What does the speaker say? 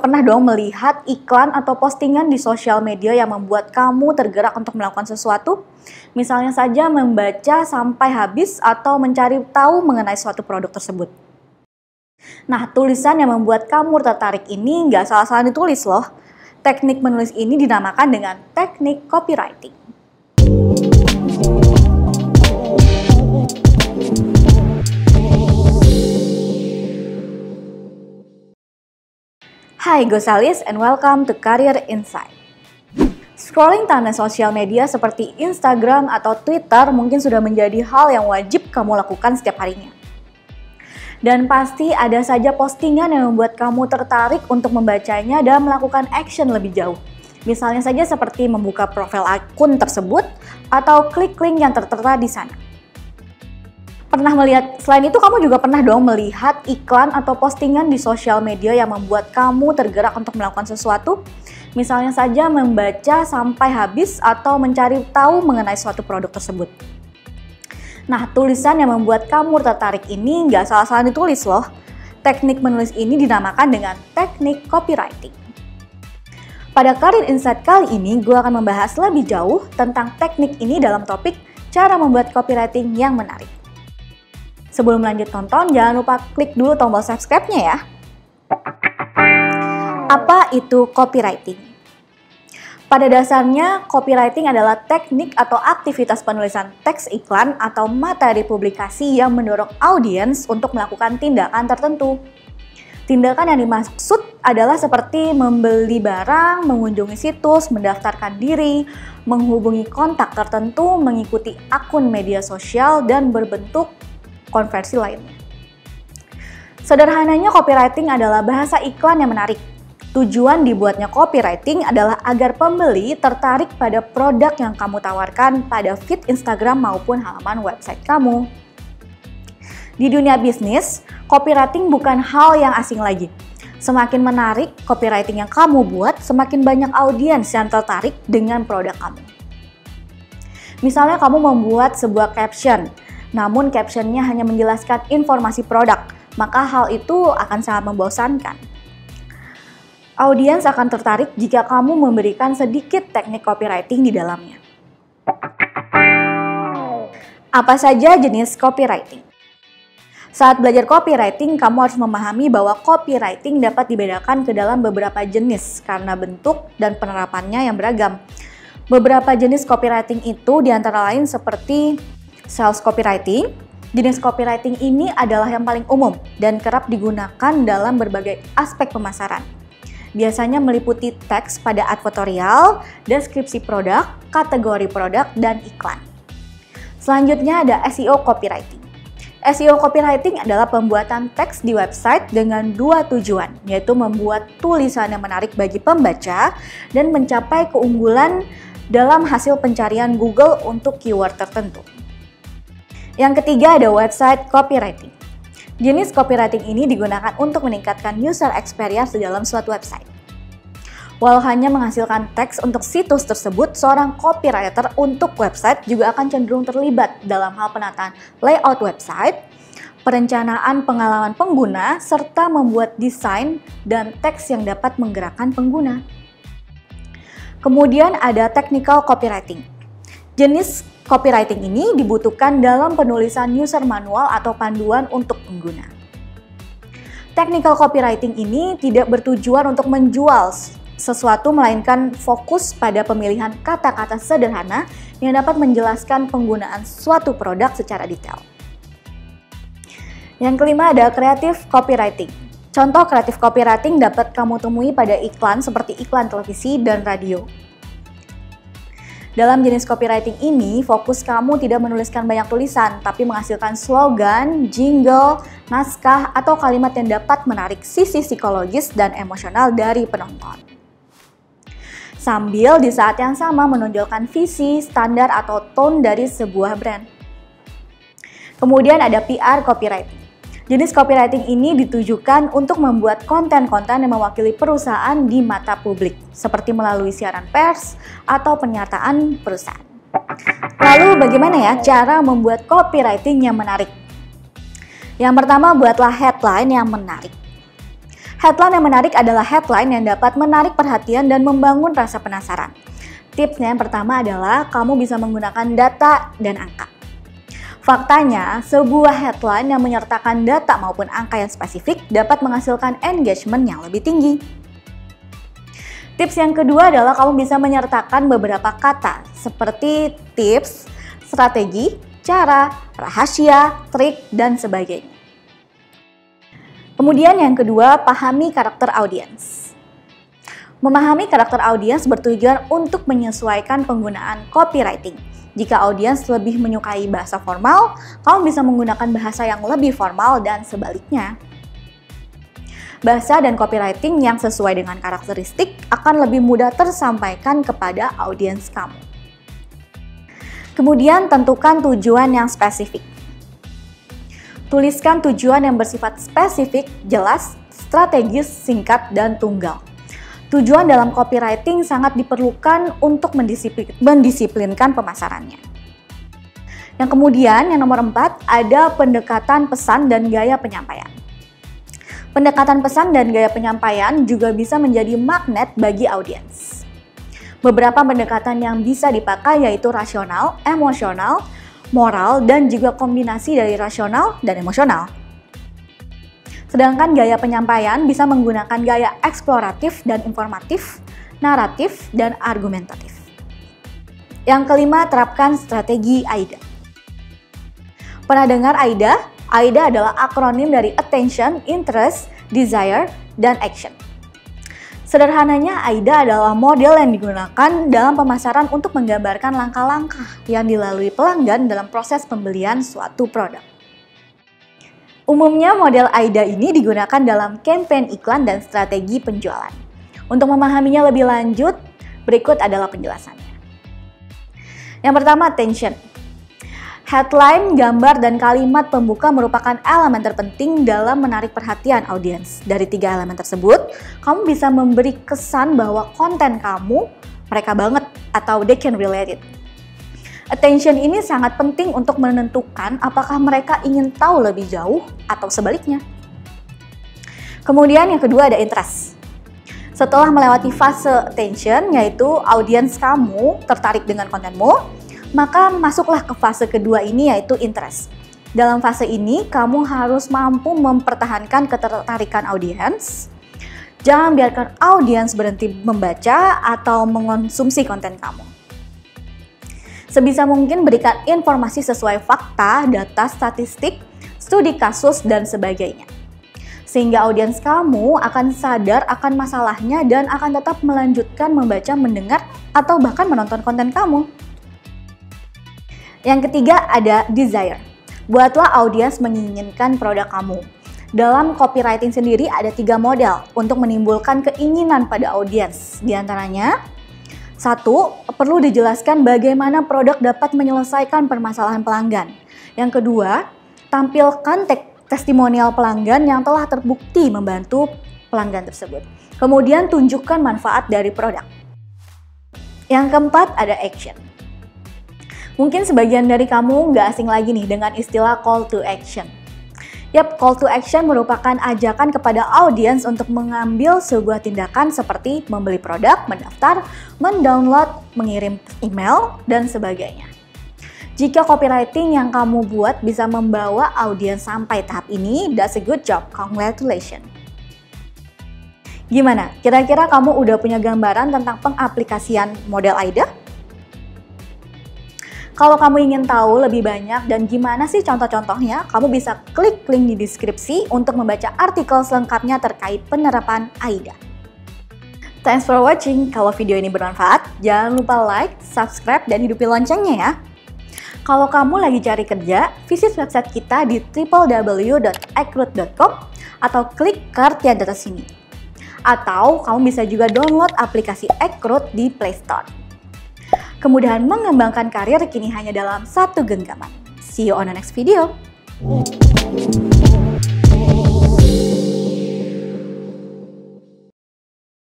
Pernah dong melihat iklan atau postingan di sosial media yang membuat kamu tergerak untuk melakukan sesuatu? Misalnya saja membaca sampai habis atau mencari tahu mengenai suatu produk tersebut. Nah, tulisan yang membuat kamu tertarik ini nggak salah-salah ditulis loh. Teknik menulis ini dinamakan dengan teknik copywriting. Hai, gue Salis and welcome to Career Insight. Scrolling timeline sosial media seperti Instagram atau Twitter mungkin sudah menjadi hal yang wajib kamu lakukan setiap harinya. Dan pasti ada saja postingan yang membuat kamu tertarik untuk membacanya dan melakukan action lebih jauh. Misalnya saja seperti membuka profil akun tersebut atau klik link yang tertera di sana. Selain itu kamu juga pernah dong melihat iklan atau postingan di sosial media yang membuat kamu tergerak untuk melakukan sesuatu? Misalnya saja membaca sampai habis atau mencari tahu mengenai suatu produk tersebut. Nah, tulisan yang membuat kamu tertarik ini nggak salah-salah ditulis loh. Teknik menulis ini dinamakan dengan teknik copywriting. Pada Career Insight kali ini, gue akan membahas lebih jauh tentang teknik ini dalam topik cara membuat copywriting yang menarik. Sebelum lanjut tonton, jangan lupa klik dulu tombol subscribe-nya ya. Apa itu copywriting? Pada dasarnya, copywriting adalah teknik atau aktivitas penulisan teks iklan atau materi publikasi yang mendorong audiens untuk melakukan tindakan tertentu. Tindakan yang dimaksud adalah seperti membeli barang, mengunjungi situs, mendaftarkan diri, menghubungi kontak tertentu, mengikuti akun media sosial, dan berbentuk konversi lainnya. Sederhananya, copywriting adalah bahasa iklan yang menarik. Tujuan dibuatnya copywriting adalah agar pembeli tertarik pada produk yang kamu tawarkan pada feed Instagram maupun halaman website kamu. Di dunia bisnis, copywriting bukan hal yang asing lagi. Semakin menarik copywriting yang kamu buat, semakin banyak audiens yang tertarik dengan produk kamu. Misalnya kamu membuat sebuah caption, namun captionnya hanya menjelaskan informasi produk, maka hal itu akan sangat membosankan. Audiens akan tertarik jika kamu memberikan sedikit teknik copywriting di dalamnya. Apa saja jenis copywriting? Saat belajar copywriting, kamu harus memahami bahwa copywriting dapat dibedakan ke dalam beberapa jenis karena bentuk dan penerapannya yang beragam. Beberapa jenis copywriting itu diantara lain seperti sales copywriting. Jenis copywriting ini adalah yang paling umum dan kerap digunakan dalam berbagai aspek pemasaran. Biasanya meliputi teks pada advertorial, deskripsi produk, kategori produk, dan iklan. Selanjutnya ada SEO copywriting. SEO copywriting adalah pembuatan teks di website dengan dua tujuan, yaitu membuat tulisan yang menarik bagi pembaca dan mencapai keunggulan dalam hasil pencarian Google untuk keyword tertentu. Yang ketiga ada website copywriting. Jenis copywriting ini digunakan untuk meningkatkan user experience di dalam suatu website. Walau hanya menghasilkan teks untuk situs tersebut, seorang copywriter untuk website juga akan cenderung terlibat dalam hal penataan layout website, perencanaan pengalaman pengguna, serta membuat desain dan teks yang dapat menggerakkan pengguna. Kemudian ada technical copywriting. Jenis copywriting ini dibutuhkan dalam penulisan user manual atau panduan untuk pengguna. Technical copywriting ini tidak bertujuan untuk menjual sesuatu, melainkan fokus pada pemilihan kata-kata sederhana yang dapat menjelaskan penggunaan suatu produk secara detail. Yang kelima ada creative copywriting. Contoh creative copywriting dapat kamu temui pada iklan seperti iklan televisi dan radio. Dalam jenis copywriting ini, fokus kamu tidak menuliskan banyak tulisan, tapi menghasilkan slogan, jingle, naskah, atau kalimat yang dapat menarik sisi psikologis dan emosional dari penonton. Sambil di saat yang sama menonjolkan visi, standar, atau tone dari sebuah brand. Kemudian ada PR copywriting. Jenis copywriting ini ditujukan untuk membuat konten-konten yang mewakili perusahaan di mata publik, seperti melalui siaran pers atau pernyataan perusahaan. Lalu bagaimana ya cara membuat copywriting yang menarik? Yang pertama, buatlah headline yang menarik. Headline yang menarik adalah headline yang dapat menarik perhatian dan membangun rasa penasaran. Tipsnya yang pertama adalah kamu bisa menggunakan data dan angka. Faktanya, sebuah headline yang menyertakan data maupun angka yang spesifik dapat menghasilkan engagement yang lebih tinggi. Tips yang kedua adalah kamu bisa menyertakan beberapa kata seperti tips, strategi, cara, rahasia, trik, dan sebagainya. Kemudian yang kedua, pahami karakter audiens. Memahami karakter audiens bertujuan untuk menyesuaikan penggunaan copywriting. Jika audiens lebih menyukai bahasa formal, kamu bisa menggunakan bahasa yang lebih formal dan sebaliknya. Bahasa dan copywriting yang sesuai dengan karakteristik akan lebih mudah tersampaikan kepada audiens kamu. Kemudian tentukan tujuan yang spesifik. Tuliskan tujuan yang bersifat spesifik, jelas, strategis, singkat, dan tunggal. Tujuan dalam copywriting sangat diperlukan untuk mendisiplinkan pemasarannya. Yang kemudian, yang nomor 4, ada pendekatan pesan dan gaya penyampaian. Pendekatan pesan dan gaya penyampaian juga bisa menjadi magnet bagi audiens. Beberapa pendekatan yang bisa dipakai yaitu rasional, emosional, moral, dan juga kombinasi dari rasional dan emosional. Sedangkan gaya penyampaian bisa menggunakan gaya eksploratif dan informatif, naratif, dan argumentatif. Yang kelima, terapkan strategi AIDA. Pernah dengar AIDA? AIDA adalah akronim dari Attention, Interest, Desire, dan Action. Sederhananya, AIDA adalah model yang digunakan dalam pemasaran untuk menggambarkan langkah-langkah yang dilalui pelanggan dalam proses pembelian suatu produk. Umumnya, model AIDA ini digunakan dalam campaign iklan dan strategi penjualan. Untuk memahaminya lebih lanjut, berikut adalah penjelasannya. Yang pertama, attention. Headline, gambar, dan kalimat pembuka merupakan elemen terpenting dalam menarik perhatian audiens. Dari 3 elemen tersebut, kamu bisa memberi kesan bahwa konten kamu mereka banget atau they can relate it. Attention ini sangat penting untuk menentukan apakah mereka ingin tahu lebih jauh atau sebaliknya. Kemudian yang kedua ada interest. Setelah melewati fase attention, yaitu audiens kamu tertarik dengan kontenmu, maka masuklah ke fase kedua ini yaitu interest. Dalam fase ini, kamu harus mampu mempertahankan ketertarikan audiens. Jangan biarkan audiens berhenti membaca atau mengonsumsi konten kamu. Sebisa mungkin berikan informasi sesuai fakta, data statistik, studi kasus, dan sebagainya. Sehingga audiens kamu akan sadar akan masalahnya dan akan tetap melanjutkan membaca, mendengar, atau bahkan menonton konten kamu. Yang ketiga ada desire. Buatlah audiens menginginkan produk kamu. Dalam copywriting sendiri ada 3 model untuk menimbulkan keinginan pada audiens. Di antaranya, 1. Perlu dijelaskan bagaimana produk dapat menyelesaikan permasalahan pelanggan. Yang kedua, tampilkan testimonial pelanggan yang telah terbukti membantu pelanggan tersebut. Kemudian tunjukkan manfaat dari produk. Yang keempat ada action. Mungkin sebagian dari kamu nggak asing lagi nih dengan istilah call to action. Yap, call to action merupakan ajakan kepada audiens untuk mengambil sebuah tindakan seperti membeli produk, mendaftar, mendownload, mengirim email, dan sebagainya. Jika copywriting yang kamu buat bisa membawa audiens sampai tahap ini, that's a good job, congratulations. Gimana? Kira-kira kamu udah punya gambaran tentang pengaplikasian model AIDA? Kalau kamu ingin tahu lebih banyak dan gimana sih contoh-contohnya, kamu bisa klik link di deskripsi untuk membaca artikel selengkapnya terkait penerapan AIDA. Thanks for watching. Kalau video ini bermanfaat, jangan lupa like, subscribe, dan hidupin loncengnya ya. Kalau kamu lagi cari kerja, visit website kita di www.ekroot.com atau klik card yang di atas sini. Atau kamu bisa juga download aplikasi Ekroot di Play Store. Kemudahan mengembangkan karir kini hanya dalam 1 genggaman. See you on the next video.